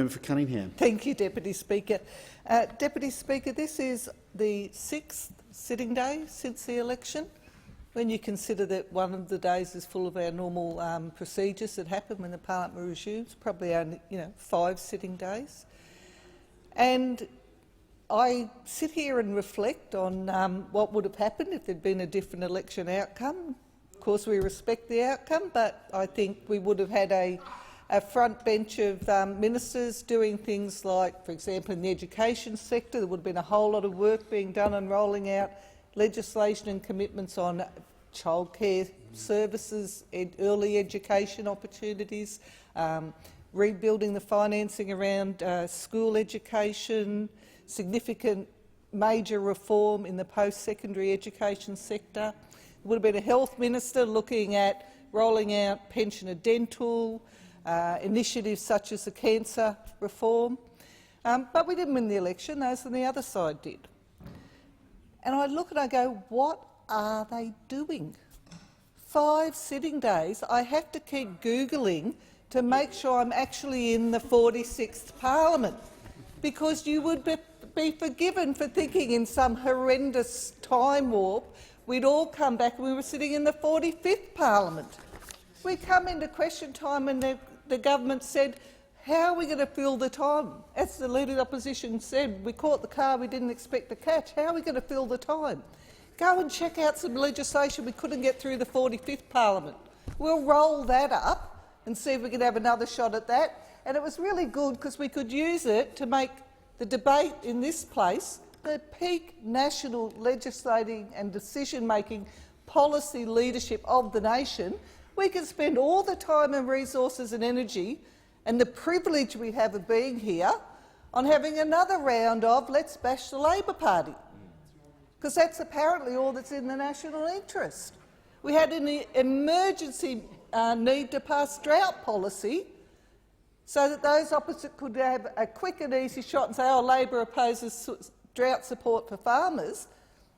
member for Cunningham. Thank you, Deputy Speaker. Deputy Speaker, this is the 6th sitting day since the election. When you consider that one of the days is full of our normal procedures that happen when the parliament resumes, probably only 5 sitting days. And I sit here and reflect on what would have happened if there'd been a different election outcome. Of course, we respect the outcome, but I think we would have had a front bench of ministers doing things like, for example, in the education sector, there would have been a whole lot of work being done on rolling out legislation and commitments on childcare services, early education opportunities, rebuilding the financing around school education, significant major reform in the post-secondary education sector. There would have been a health minister looking at rolling out pensioner dental, initiatives such as the cancer reform. But we didn't win the election, those on the other side did. And I look and I go, what are they doing? 5 sitting days. I have to keep Googling to make sure I'm actually in the 46th Parliament, because you would be forgiven for thinking in some horrendous time warp we'd all come back and we were sitting in the 45th Parliament. We come into question time and the government said, how are we going to fill the time? As the Leader of the Opposition said, we caught the car we didn't expect to catch. How are we going to fill the time? Go and check out some legislation we couldn't get through the 45th Parliament. We'll roll that up and see if we can have another shot at that. And it was really good because we could use it to make the debate in this place the peak national legislating and decision-making policy leadership of the nation. We can spend all the time and resources and energy and the privilege we have of being here on having another round of let's bash the Labor Party, because that's apparently all that's in the national interest. We had an emergency need to pass drought policy so that those opposite could have a quick and easy shot and say, oh, Labor opposes drought support for farmers,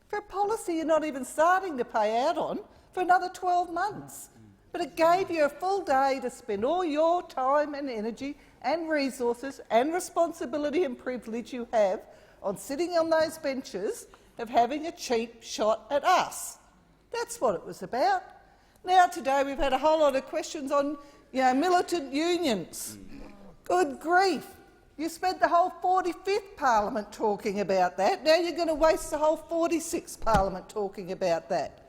for a policy you're not even starting to pay out on for another 12 months. But it gave you a full day to spend all your time and energy and resources and responsibility and privilege you have on sitting on those benches of having a cheap shot at us. That's what it was about. Now today we've had a whole lot of questions on militant unions. Good grief. You spent the whole 45th Parliament talking about that. Now you're going to waste the whole 46th Parliament talking about that.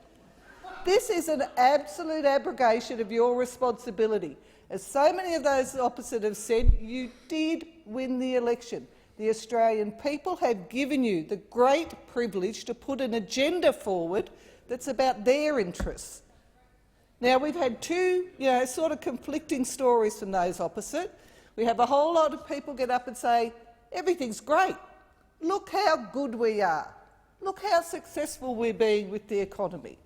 This is an absolute abrogation of your responsibility. As so many of those opposite have said, you did win the election. The Australian people have given you the great privilege to put an agenda forward that's about their interests. Now, we've had 2 sort of conflicting stories from those opposite. We have a whole lot of people get up and say, everything's great. Look how good we are. Look how successful we're being with the economy.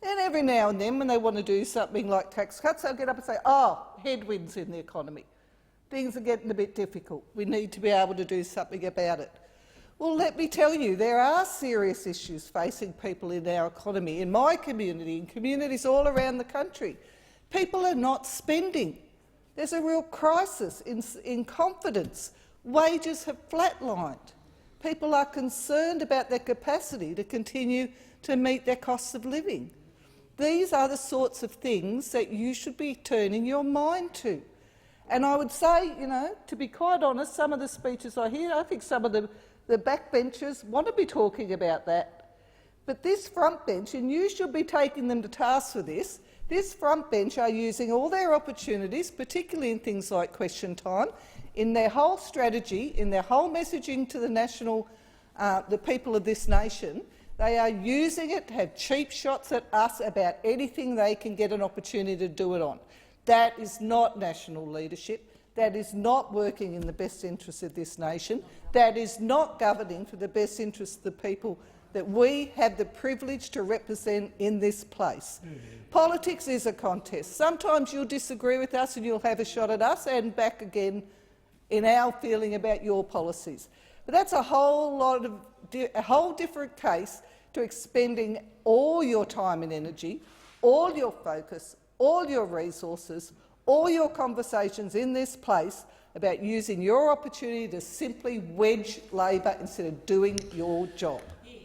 And every now and then, when they want to do something like tax cuts, they'll get up and say, oh, headwinds in the economy. Things are getting a bit difficult. We need to be able to do something about it. Well, let me tell you, there are serious issues facing people in our economy, in my community, in communities all around the country. People are not spending. There's a real crisis in confidence. Wages have flatlined. People are concerned about their capacity to continue to meet their costs of living. These are the sorts of things that you should be turning your mind to. And I would say, to be quite honest, some of the speeches I hear, I think some of the backbenchers want to be talking about that. But this front bench, and you should be taking them to task for this, this front bench are using all their opportunities, particularly in things like question time, in their whole strategy, in their whole messaging to the people of this nation. They are using it to have cheap shots at us about anything they can get an opportunity to do it on. That is not national leadership. That is not working in the best interests of this nation. That is not governing for the best interests of the people that we have the privilege to represent in this place. Politics is a contest. Sometimes you'll disagree with us and you'll have a shot at us and back again in our feeling about your policies. But that's a whole different case to expending all your time and energy, all your focus, all your resources, all your conversations in this place about using your opportunity to simply wedge Labor instead of doing your job.